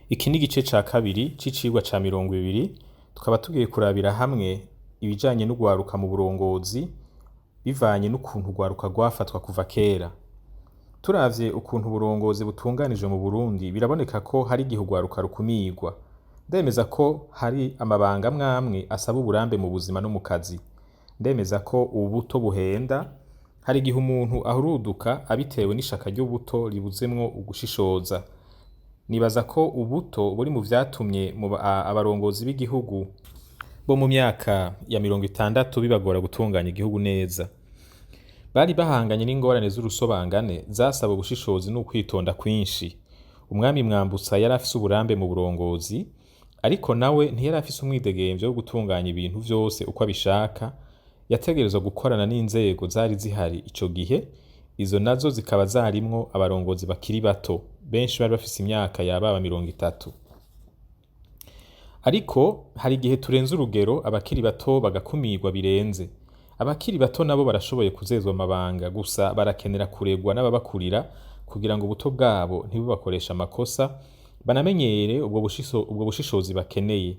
Iki ni igice ca kabiri c'icigwa ca 20, tukaba tugiye kurabira hamwe ibijanye n'urwaruka mu burongozi bivanye n'ukuntu urwaruka rwafatwa kuva kera. Turavye ukuntu uburongozi butunganijwe mu Burundi, biraboneka ko hari igihe urwaruka rukumirwa. Ndemeza ko hari amabanga amwamwe asaba uburambe mu buzima no mu kazi. Ndemeza ko ubuto buhenda, hari igihe umuntu ahuruduka abitewe n'ishaka ry'ubuto ribuzemwo ugushishoza. Nibaza ko ubuto buri mu vyatumye abarongozi b'igihugu bo mu myaka ya 60 bibagora gutunganya igihugu neza. Bari bahanganye n'ingorane z'urusobangane zasaba ubushishozi n'ukwitonda kwinshi. Umwami Mwambutsa yari afise uburambe mu burongozi, ariko nawe ntiyari afise umwidegemvyo wo gutunganya ibintu vyose uko abishaka. Yategerezwa gukorana n'inzego zari zihari ico gihe, izo nazo zikaba zarimwo abarongozi bakiri bato, benshi bari bafise imyaka yababa 30. Ariko hari igihe turenze urugero, abakiri bato bagakumirwa birenze. Abakiri bato nabo barashoboye kuzezwa amabanga, gusa barakenera kuregwa n'ababakurira kugira ngo ubuto bwabo ntibubakoresha amakosa, banamenyere ubwo bushishozi bakeneye.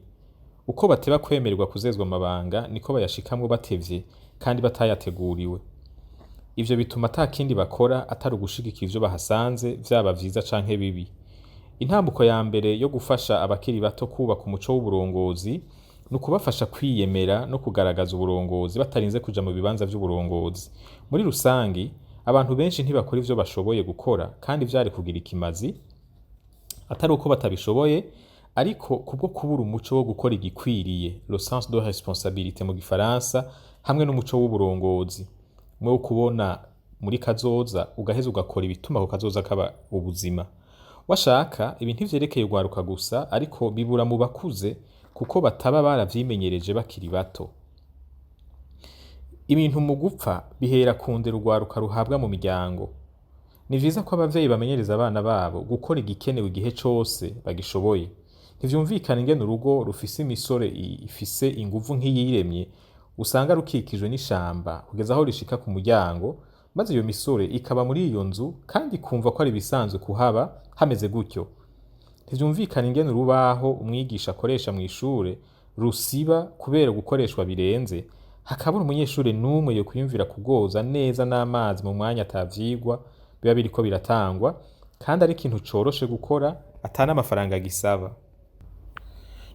Uko bateba kwemererwa kuzezwa amabanga, niko bayashikamwo batevye kandi batayateguriwe. Ivyo bituma ata kindi bakora atari ugushigikira ivyo bahasanze, vyaba vyiza canke bibi. Intambuko ya mbere yo gufasha abakiri bato kubaka umuco w'uburongozi ni ukubafasha kwiyemera no kugaragaza uburongozi batarinze kuja mu bibanza vy'uburongozi. Muri rusangi, abantu benshi ntibakora ivyo bashoboye gukora, kandi vyari kugira ikimazi, atari uko batabishoboye, ariko kubwo kubura umuco wo gukora igikwiriye, le sens de responsabilité mu gifaransa, hamwe n'umuco w'uburongozi. Mwo kubona muri kazoza ugaheza ugakora ibituma ku kazoza kaba ubuzima. Washaka ibintu vyerekeye urwaruka gusa, ariko bibura mu bakuze kuko bataba baravyimenyereje bakiri bato. Ibintu mu gupfa bihera ku ndero urwaruka ruhabwa mu miryango. Ni vyiza ko abavyeyi bamenyereza abana babo gukora igikenewe igihe cose bagishoboye. Ntivyumvikana ingene urugo rufise imisore ifise inguvu nk'iyiremye usanga rukikijwe n'ishamba kugeza aho rishika ku muryango, maze iyo misore ikaba muri iyo nzu kandi kumva ko ari bisanzwe kuhaba hameze gutyo. Ntivyumvikana ingene urubaho umwigisha akoresha mu ishure rusiba kubera gukoreshwa birenze, hakabura umunyeshure n'umwe yo kwiyumvira kugoza neza n'amazi mu mwanya atavyigwa biba biriko biratangwa, kandi ari ikintu coroshe gukora atana amafaranga gisaba.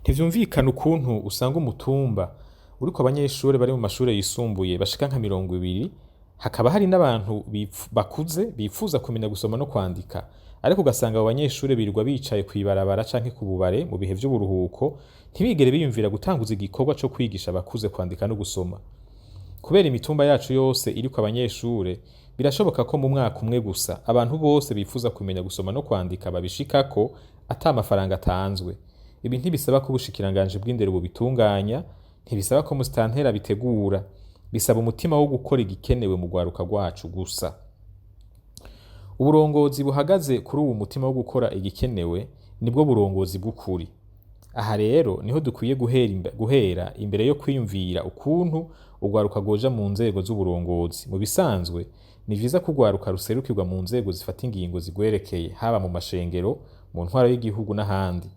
Ntivyumvikana ukuntu usanga umutumba uriko abanyeshure bari mu mashure yisumbuye bashika nka 20, hakaba hari n'abantu bakuze bifuza kumenya gusoma no kwandika, ariko ugasanga abo banyeshure birirwa bicaye kwibarabara canke ku bubare mu bihe vy'uburuhuko, ntibigere biyumvira gutanguza igikorwa co kwigisha abakuze kwandika no gusoma. Kubera imitumba yacu yose iriko abanyeshure, birashoboka ko mu mwaka umwe gusa abantu bose bifuza kumenya gusoma no kwandika babishikako ata amafaranga atanzwe. Ibi ntibisaba ko ubushikiranganji bw'indero bubitunganya, ntibisaba ko musitantera bitegura, bisaba umutima wo gukora igikenewe mu rwaruka rwacu gusa. Uburongozi buhagaze kuri uwo mutima wo gukora igikenewe nibwo burongozi bw'ukuri. Aha rero niho dukwiye guhera imbere yo kwiyumvira ukuntu urwaruka rwoja mu nzego z'uburongozi. Mu bisanzwe ni vyiza ko urwaruka ruserukirwa mu nzego zifata ingingo zigwerekeye, haba mu mashengero, mu ntwaro y'igihugu n'ahandi.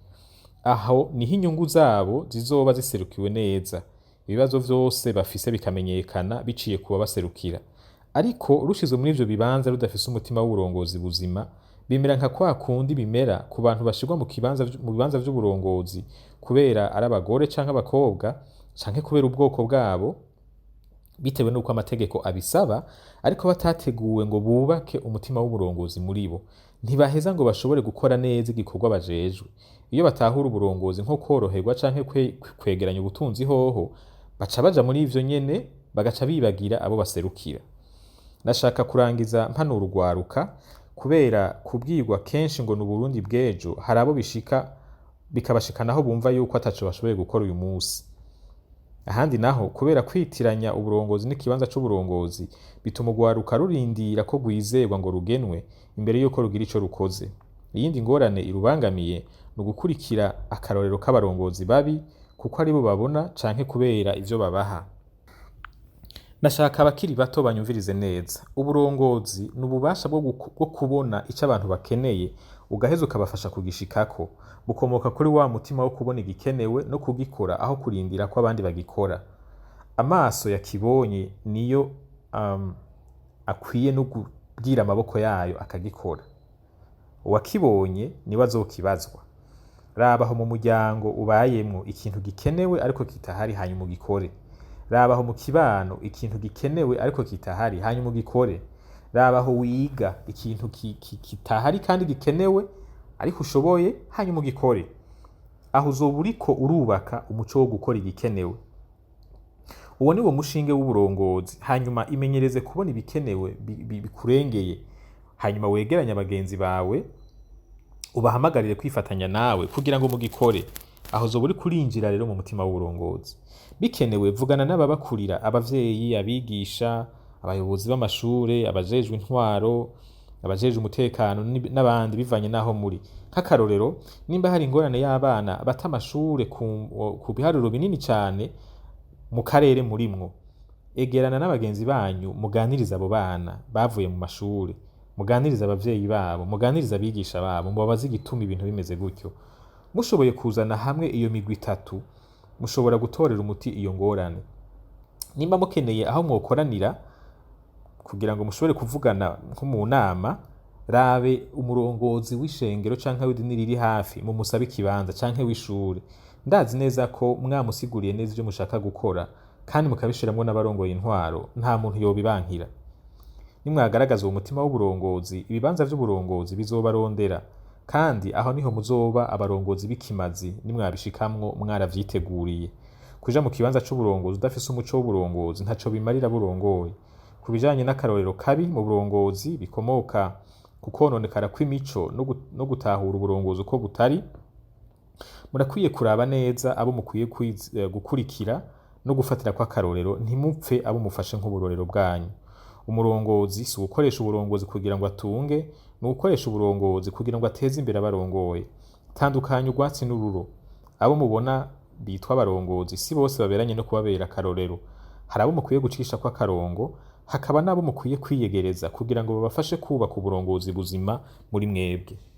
Aho niho inyungu zabo zizoba ziserukiwe neza, ibibazo vyose bafise bikamenyekana biciye kuba baserukira. Ariko rushizwe muri ivyo bibanza rudafise umutima w'uburongozi buzima, bimera nka kwa kundi bimera ku bantu bashirwa mu bibanza vy'uburongozi kubera ari abagore canke abakobwa, canke kubera ubwoko bwabo, bitewe n'uko amategeko abisaba, ariko batateguwe ngo bubake umutima w'uburongozi muri bo. Ntibaheza ngo bashobore gukora neza igikorwa bajejwe. Iyo batahura uburongozi nko kworoherwa canke kwegeranya ubutunzi hoho, baca baja muri ivyo nyene, bagaca bibagira abo baserukira. Nashaka kurangiza mpanura urwaruka, kubera kubwirwa kenshi ngo n'Uburundi bw'ejo, hari abo bishika bikabashikanaho bumva yuko ataco bashoboye gukora uyu munsi. Ahandi naho kubera kwitiranya uburongozi n'ikibanza c'uburongozi, bituma urwaruka rurindira ko rwizerwa ngo rugenwe imbere yuko rugira ico rukoze. Iyindi ngorane irubangamiye ni ugukurikira akarorero k'abarongozi babi, kuko aribo babona canke kubera ivyo babaha. Nashaka abakiri bato banyumvirize neza. Uburongozi ni ububasha bwo kubona ico abantu bakeneye ugaheza ukabafasha kugishikako, bukomoka kuri wa mutima wo kubona igikenewe no kugikora aho kurindira ko abandi bagikora. Amaso yakibonye niyo akwiye no kubwira amaboko yayo akagikora. Uwakibonye niwe azokibazwa. Rabaho mu muryango ubayemwo ikintu gikenewe ariko kitahari hanyuma ugikore. Rabaho mu kibano ikintu gikenewe ariko kitahari hanyuma ugikore. Rabaho wiga ikintu kitahari kandi gikenewe ariko ushoboye hanyuma ugikore. Aho uzoba uriko urubaka umuco wo gukora igikenewe. Uwo ni wo mushinge w'uburongozi. Hanyuma imenyereze kubona ibikenewe bikurengeye, hanyuma wegeranye abagenzi bawe ubahamagarire kwifatanya nawe kugira ngo mugikore. Aho uzoba uriko urinjira rero mu mutima w'uburongozi. Bikenewe vugana n'ababakurira, abavyeyi, abigisha, abayobozi b'amashure, abajejwe intwaro, abajejwe umutekano n'abandi bivanye naho muri. Nk'akarorero, nimba hari ingorane y'abana bata amashure ku biharuro binini cyane mu karere murimwo, egerana n'abagenzi banyu muganiriza abo bana bavuye mu mashure, muganiriza abavyeyi babo, muganiriza abigisha babo, mubabaze igituma ibintu bimeze gutyo. Mushoboye kuzana hamwe iyo migwi itatu, mushobora gutorera umuti iyo ngorane. Nimba mukeneye aho mwokoranira kugira ngo mushobore kuvugana nko mu nama, rabe umurongozi w'ishengero canke w'idini riri hafi, mumusabe ikibanza canke w'ishure. Ndazi neza ko mwamusiguriye neza ivyo mushaka gukora kandi mukabishiramwo n'abarongoye intwaro, nta muntu yobibankira. Nimwagaragaza uwo mutima w'uburongozi, ibibanza vy'uburongozi bizobarondera, kandi aho niho muzoba abarongozi b'ikimazi nimwabishikamwo mwaravyiteguriye. Kuja mu kibanza c'uburongozi udafise umuco w'uburongozi ntaco bimarira burongoye. Ku bijanye n'akarorero kabi mu burongozi bikomoka ku kononekara kw'imico no gutahura uburongozi uko butari, murakwiye kuraba neza abo mukwiye gukurikira no gufatira kwa karorero, ntimupfe abo mufashe nk'uburorero bwanyu. Umurongozi si ugukoresha uburongozi kugira ngo atunge, ni ugukoresha uburongozi kugira ngo ateze imbere abarongoye. Tandukanya urwatsi n'ururo. Abo mubona bitwa abarongozi si bose baberanye no kubabera akarorero. Hari abo mukwiye gucisha kwa karongo, hakaba n'abo mukwiye kwiyegereza kugira ngo babafashe kubaka uburongozi buzima muri mwebwe.